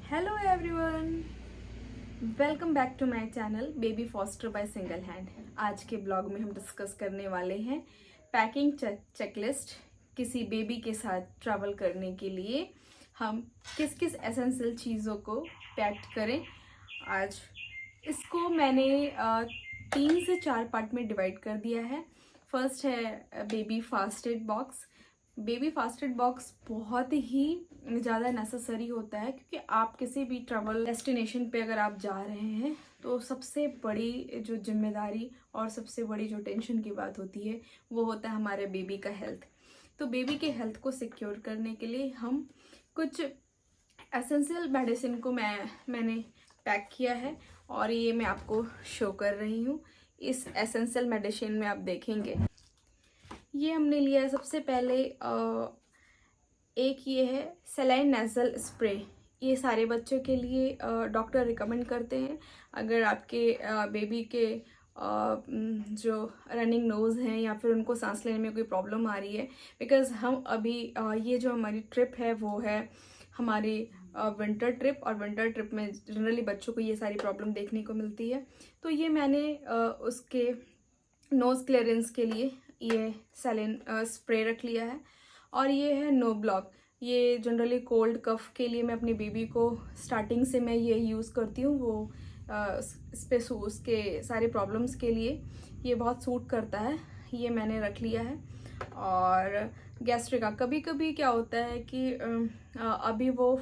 Hello everyone, welcome back to my channel baby foster by single hand. आज के blog में हम discuss करने वाले हैं पैकिंग चेकलिस्ट। किसी बेबी के साथ ट्रैवल करने के लिए हम किस किस एसेंशियल चीज़ों को पैक करें। आज इसको मैंने 3 से 4 पार्ट में डिवाइड कर दिया है। फर्स्ट है baby first aid box. Baby first aid box बहुत ही ज़्यादा नेसेसरी होता है, क्योंकि आप किसी भी ट्रैवल डेस्टिनेशन पे अगर आप जा रहे हैं तो सबसे बड़ी जो जिम्मेदारी और सबसे बड़ी जो टेंशन की बात होती है वो होता है हमारे बेबी का हेल्थ। तो बेबी के हेल्थ को सिक्योर करने के लिए हम कुछ एसेंशियल मेडिसिन को मैंने पैक किया है और ये मैं आपको शो कर रही हूँ। इस एसेंशियल मेडिसिन में आप देखेंगे ये हमने लिया है। सबसे पहले एक ये है सलाइन नेजल स्प्रे। ये सारे बच्चों के लिए डॉक्टर रिकमेंड करते हैं। अगर आपके बेबी के जो रनिंग नोज़ हैं या फिर उनको सांस लेने में कोई प्रॉब्लम आ रही है, बिकॉज़ हम अभी ये जो हमारी ट्रिप है वो है हमारी विंटर ट्रिप, और विंटर ट्रिप में जनरली बच्चों को ये सारी प्रॉब्लम देखने को मिलती है। तो ये मैंने उसके नोज़ क्लियरेंस के लिए ये सैलिन स्प्रे रख लिया है। और ये है नो ब्लॉक। ये जनरली कोल्ड कफ के लिए मैं अपनी बेबी को स्टार्टिंग से मैं ये यूज़ करती हूँ। वो इस पे उसके सारे प्रॉब्लम्स के लिए ये बहुत सूट करता है। ये मैंने रख लिया है। और गैस्ट्रिका कभी कभी क्या होता है कि अभी वो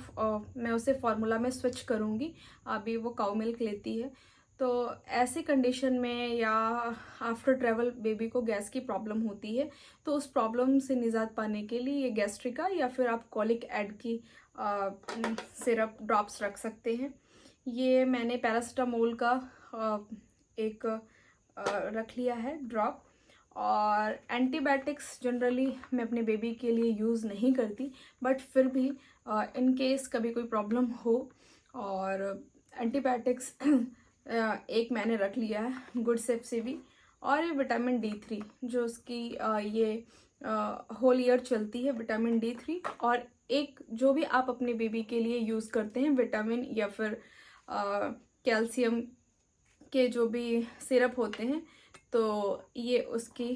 मैं उसे फार्मूला में स्विच करूँगी। अभी वो काउ मिल्क लेती है, तो ऐसी कंडीशन में या आफ्टर ट्रैवल बेबी को गैस की प्रॉब्लम होती है, तो उस प्रॉब्लम से निजात पाने के लिए ये गैस्ट्रिका या फिर आप कॉलिक एड की सिरप ड्रॉप्स रख सकते हैं। ये मैंने पैरासीटामोल का एक रख लिया है ड्रॉप। और एंटीबायोटिक्स जनरली मैं अपने बेबी के लिए यूज़ नहीं करती, बट फिर भी इन केस कभी कोई प्रॉब्लम हो, और एंटीबायोटिक्स एक मैंने रख लिया है गुड सेफ से भी। और ये विटामिन D3 जो उसकी ये होल ईयर चलती है, विटामिन D3। और एक जो भी आप अपने बेबी के लिए यूज़ करते हैं विटामिन या फिर कैल्शियम के जो भी सिरप होते हैं, तो ये उसकी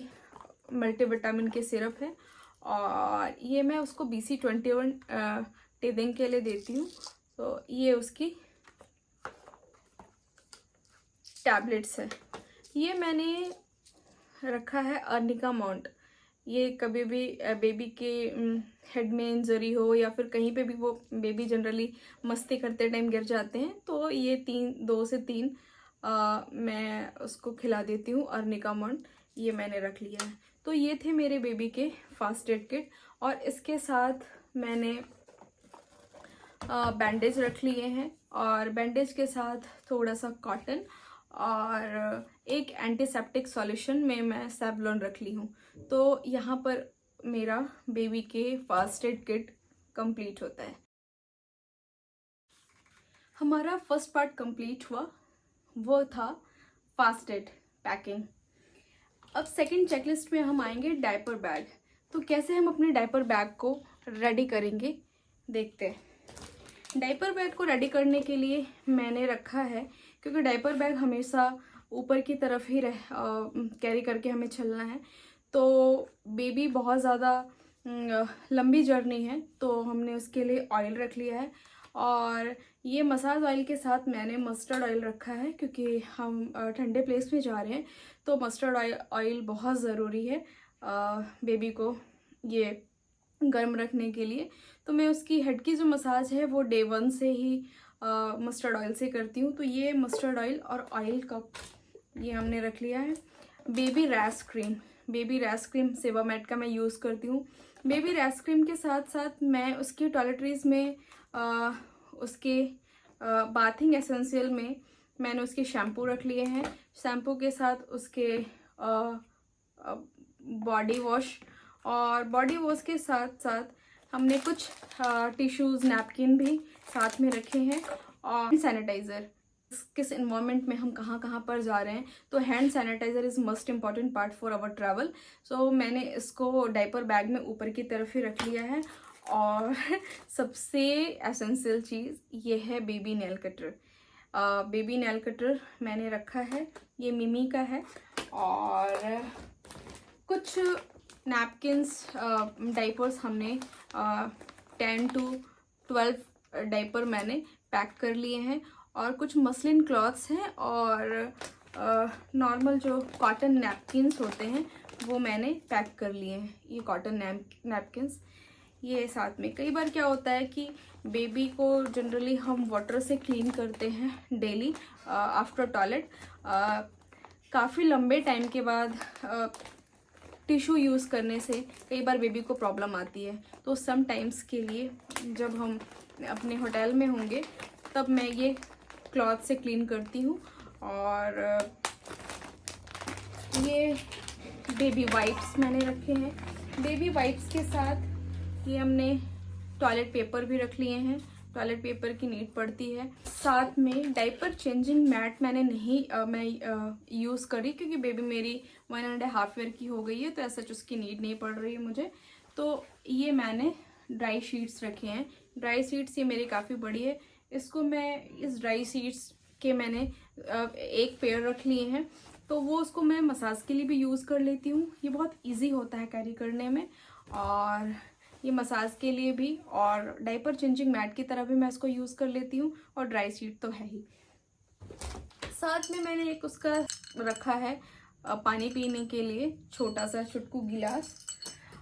मल्टीविटामिन के सिरप है। और ये मैं उसको BC21 टीथिंग के लिए देती हूँ। तो ये उसकी टैबलेट्स है। ये मैंने रखा है अर्निका माउंट। ये कभी भी बेबी के हेड में इंजरी हो या फिर कहीं पे भी वो बेबी जनरली मस्ती करते टाइम गिर जाते हैं, तो ये 2 से 3 मैं उसको खिला देती हूँ अर्निका माउंट। ये मैंने रख लिया है। तो ये थे मेरे बेबी के फर्स्ट एड किट। और इसके साथ मैंने बैंडेज रख लिए हैं, और बैंडेज के साथ थोड़ा सा कॉटन और एक एंटीसेप्टिक सॉल्यूशन में मैं सेवलॉन रख ली हूँ। तो यहाँ पर मेरा बेबी के फर्स्ट एड किट कंप्लीट होता है। हमारा फर्स्ट पार्ट कंप्लीट हुआ, वो था फर्स्ट एड पैकिंग। अब सेकंड चेकलिस्ट में हम आएंगे डायपर बैग। तो कैसे हम अपने डायपर बैग को रेडी करेंगे, देखते हैं। डायपर बैग को रेडी करने के लिए मैंने रखा है, क्योंकि डायपर बैग हमेशा ऊपर की तरफ ही कैरी करके हमें चलना है। तो बेबी बहुत ज़्यादा लंबी जर्नी है, तो हमने उसके लिए ऑयल रख लिया है। और ये मसाज ऑयल के साथ मैंने मस्टर्ड ऑयल रखा है, क्योंकि हम ठंडे प्लेस में जा रहे हैं, तो मस्टर्ड ऑयल बहुत ज़रूरी है बेबी को ये गर्म रखने के लिए। तो मैं उसकी हेड की जो मसाज है वो डे 1 से ही मस्टर्ड ऑयल से करती हूँ। तो ये मस्टर्ड ऑयल और ऑयल कप ये हमने रख लिया है। बेबी रैश क्रीम सेवामेट का मैं यूज़ करती हूँ। बेबी रैश क्रीम के साथ साथ मैं उसकी टॉयलेटरीज में उसके बाथिंग एसेंशियल में मैंने उसके शैम्पू रख लिए हैं। शैम्पू के साथ उसके बॉडी वॉश, और बॉडी वॉश के साथ साथ हमने कुछ टिश्यूज़ नैपकिन भी साथ में रखे हैं। और सैनिटाइज़र, किस इन्वायरमेंट में हम कहाँ कहाँ पर जा रहे हैं, तो hand sanitiser is must important part for our travel. So मैंने इसको डायपर बैग में ऊपर की तरफ ही रख लिया है। और सबसे एसेंशियल चीज़ ये है baby nail cutter. Baby nail cutter मैंने रखा है, ये मिमी का है। और कुछ नैपकिन्स, डाइपर्स हमने 10 to 12 डाइपर मैंने पैक कर लिए हैं। और कुछ मसलिन क्लॉथ्स हैं और नॉर्मल जो कॉटन नैपकिन्स होते हैं वो मैंने पैक कर लिए हैं। ये कॉटन नैपकिन्स ये साथ में। कई बार क्या होता है कि बेबी को जनरली हम वाटर से क्लीन करते हैं डेली आफ्टर टॉयलेट। काफ़ी लंबे टाइम के बाद टिश्यू यूज़ करने से कई बार बेबी को प्रॉब्लम आती है। तो सम टाइम्स के लिए जब हम अपने होटल में होंगे तब मैं ये क्लॉथ से क्लीन करती हूँ। और ये बेबी वाइप्स मैंने रखे हैं। बेबी वाइप्स के साथ ये हमने टॉयलेट पेपर भी रख लिए हैं, टॉयलेट पेपर की नीड पड़ती है। साथ में डाइपर चेंजिंग मैट मैंने नहीं यूज़ करी क्योंकि बेबी मेरी 1.5 ईयर की हो गई है, तो ऐसा उसकी नीड नहीं पड़ रही है मुझे। तो ये मैंने ड्राई शीट्स रखे हैं। ड्राई शीट्स ये मेरी काफ़ी बड़ी है, इसको मैं इस ड्राई शीट्स के मैंने एक पेयर रख लिए हैं, तो वो उसको मैं मसाज के लिए भी यूज़ कर लेती हूँ। ये बहुत इजी होता है कैरी करने में, और ये मसाज के लिए भी और डाइपर चेंजिंग मैट की तरह भी मैं इसको यूज़ कर लेती हूँ। और ड्राई शीट तो है ही। साथ में मैंने एक उसका रखा है पानी पीने के लिए छोटा सा चुटकू गिलास,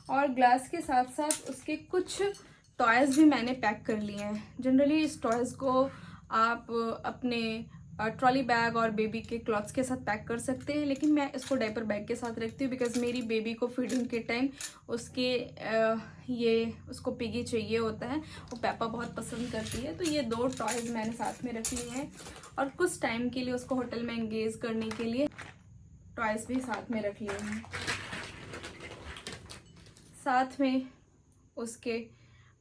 और ग्लास के साथ साथ उसके कुछ टॉयज़ भी मैंने पैक कर लिए हैं। जनरली इस टॉयज़ को आप अपने ट्रॉली बैग और बेबी के क्लॉथ्स के साथ पैक कर सकते हैं, लेकिन मैं इसको डाइपर बैग के साथ रखती हूँ बिकॉज मेरी बेबी को फीडिंग के टाइम उसको पिगी चाहिए होता है, वो पेपा बहुत पसंद करती है। तो ये 2 टॉयज़ मैंने साथ में रख लिए हैं, और कुछ टाइम के लिए उसको होटल में एंगेज करने के लिए टॉयज़ भी साथ में रख लिए हैं। साथ में उसके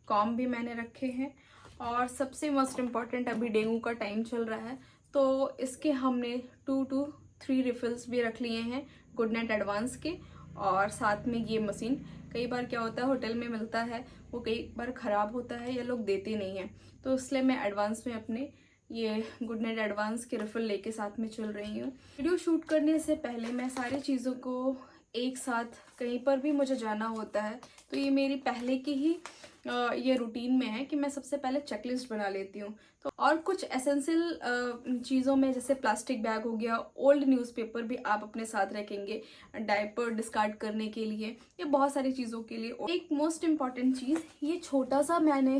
कॉम भी मैंने रखे हैं। और सबसे मोस्ट इम्पॉर्टेंट, अभी डेंगू का टाइम चल रहा है, तो इसके हमने 2 to 3 रिफिल्स भी रख लिए हैं गुड नाइट एडवांस के। और साथ में ये मशीन, कई बार क्या होता है होटल में मिलता है, वो कई बार ख़राब होता है या लोग देते नहीं हैं, तो इसलिए मैं एडवांस में अपने ये गुड नाइट एडवांस के रिफिल लेके साथ में चल रही हूँ। वीडियो शूट करने से पहले मैं सारी चीज़ों को एक साथ, कहीं पर भी मुझे जाना होता है तो ये मेरी पहले की ही ये रूटीन में है कि मैं सबसे पहले चेकलिस्ट बना लेती हूँ। तो और कुछ एसेंशियल चीज़ों में जैसे प्लास्टिक बैग हो गया, ओल्ड न्यूज़पेपर भी आप अपने साथ रखेंगे डायपर डिस्कार्ड करने के लिए, ये बहुत सारी चीज़ों के लिए। एक मोस्ट इम्पॉर्टेंट चीज़, ये छोटा सा मैंने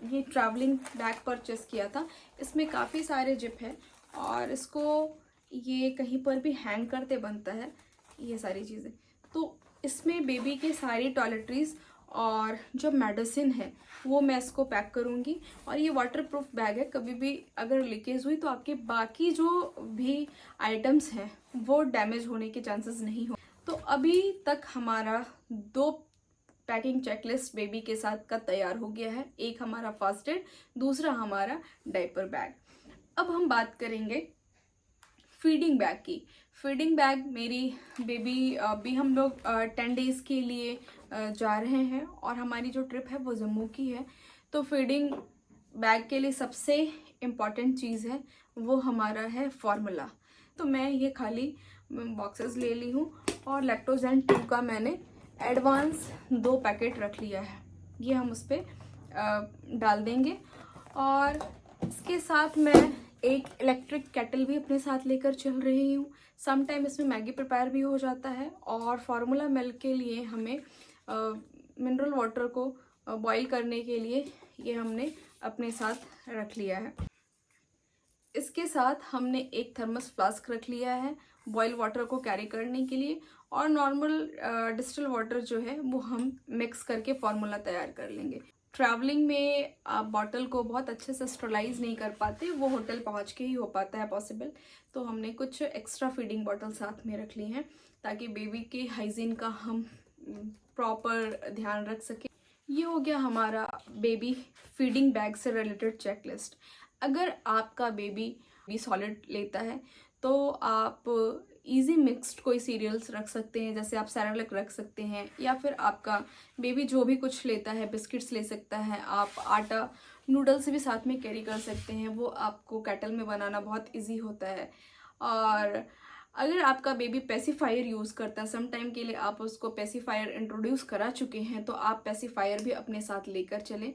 ये ट्रैवलिंग बैग परचेस किया था। इसमें काफ़ी सारे जिप हैं और इसको ये कहीं पर भी हैंग करते बनता है, ये सारी चीज़ें। तो इसमें बेबी के सारी टॉयलेटरीज और जो मेडिसिन है वो मैं इसको पैक करूँगी। और ये वाटरप्रूफ बैग है, कभी भी अगर लीकेज हुई तो आपके बाकी जो भी आइटम्स हैं वो डैमेज होने के चांसेस नहीं हो। तो अभी तक हमारा 2 पैकिंग चेकलिस्ट बेबी के साथ का तैयार हो गया है। एक हमारा फर्स्ट एड, दूसरा हमारा डायपर बैग। अब हम बात करेंगे फीडिंग बैग की। फीडिंग बैग मेरी बेबी, अभी हम लोग 10 डेज़ के लिए जा रहे हैं और हमारी जो ट्रिप है वो जम्मू की है। तो फीडिंग बैग के लिए सबसे इम्पॉर्टेंट चीज़ है वो हमारा है फार्मूला। तो मैं ये खाली बॉक्सेस ले ली हूँ और लैक्टोजेन 2 का मैंने एडवांस 2 पैकेट रख लिया है, ये हम उस पर डाल देंगे। और इसके साथ मैं एक इलेक्ट्रिक केटल भी अपने साथ लेकर चल रही हूँ। सम टाइम इसमें मैगी प्रिपेयर भी हो जाता है। और फार्मूला मिल्क के लिए हमें मिनरल वाटर को बॉईल करने के लिए ये हमने अपने साथ रख लिया है। इसके साथ हमने एक थर्मस फ्लास्क रख लिया है बॉयल वाटर को कैरी करने के लिए, और नॉर्मल डिस्टिल वाटर जो है वो हम मिक्स करके फार्मूला तैयार कर लेंगे। ट्रैवलिंग में आप बॉटल को बहुत अच्छे से स्टरलाइज नहीं कर पाते, वो होटल पहुंच के ही हो पाता है पॉसिबल। तो हमने कुछ एक्स्ट्रा फीडिंग बॉटल साथ में रख ली हैं ताकि बेबी के हाइजीन का हम प्रॉपर ध्यान रख सकें। ये हो गया हमारा बेबी फीडिंग बैग से रिलेटेड चेकलिस्ट। अगर आपका बेबी सॉलिड लेता है तो आप इजी मिक्स्ड कोई सीरियल्स रख सकते हैं, जैसे आप सेरेलैक रख सकते हैं, या फिर आपका बेबी जो भी कुछ लेता है, बिस्किट्स ले सकता है, आप आटा नूडल्स भी साथ में कैरी कर सकते हैं। वो आपको केटल में बनाना बहुत इजी होता है। और अगर आपका बेबी पेसिफायर यूज़ करता है, सम टाइम के लिए आप उसको पेसिफायर इंट्रोड्यूस करा चुके हैं, तो आप पेसिफायर भी अपने साथ लेकर चलें।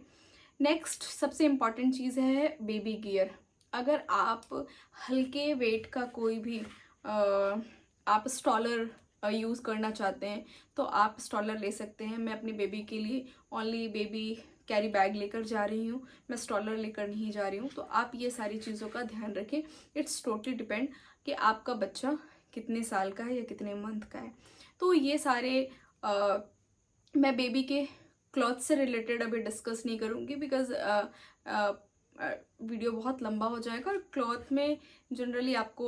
नेक्स्ट सबसे इम्पॉर्टेंट चीज़ है बेबी गियर। अगर आप हल्के वेट का कोई भी आप स्टॉलर यूज़ करना चाहते हैं तो आप स्टॉलर ले सकते हैं। मैं अपनी बेबी के लिए ओनली बेबी कैरी बैग लेकर जा रही हूँ, मैं स्टॉलर लेकर नहीं जा रही हूँ। तो आप ये सारी चीज़ों का ध्यान रखें। इट्स टोटली डिपेंड कि आपका बच्चा कितने साल का है या कितने मंथ का है। तो ये सारे मैं बेबी के क्लॉथ से रिलेटेड अभी डिस्कस नहीं करूँगी, बिकॉज वीडियो बहुत लंबा हो जाएगा। और क्लॉथ में जनरली आपको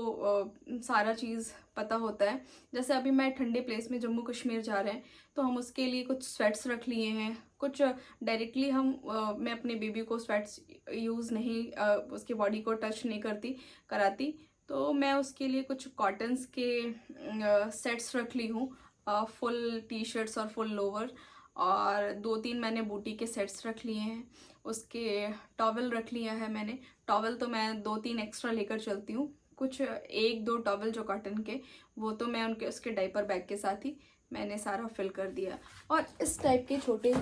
सारा चीज़ पता होता है। जैसे अभी मैं ठंडे प्लेस में जम्मू कश्मीर जा रहे हैं, तो हम उसके लिए कुछ स्वेट्स रख लिए हैं। कुछ डायरेक्टली मैं अपने बेबी को स्वेट्स यूज़ नहीं, उसके बॉडी को टच नहीं कराती, तो मैं उसके लिए कुछ कॉटन्स के सेट्स रख ली हूँ, फुल टी शर्ट्स और फुल लोवर, और 2-3 मैंने बूटी के सेट्स रख लिए हैं। उसके टॉवल रख लिया है मैंने। टॉवल तो मैं 2-3 एक्स्ट्रा लेकर चलती हूँ। कुछ 1-2 टॉवल जो कॉटन के, वो तो मैं उसके डाइपर बैग के साथ ही मैंने सारा फिल कर दिया। और इस टाइप के छोटे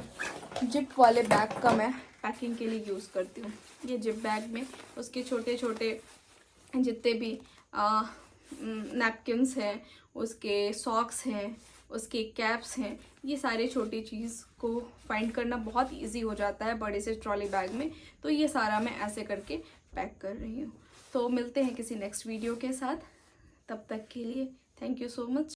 जिप वाले बैग का मैं पैकिंग के लिए यूज़ करती हूँ। ये जिप बैग में उसके छोटे छोटे जितने भी नैपकिन्स हैं, उसके सॉक्स हैं, उसके कैप्स हैं, ये सारे छोटी चीज़ को फाइंड करना बहुत इजी हो जाता है बड़े से ट्रॉली बैग में। तो ये सारा मैं ऐसे करके पैक कर रही हूँ। तो मिलते हैं किसी नेक्स्ट वीडियो के साथ, तब तक के लिए थैंक यू सो मच।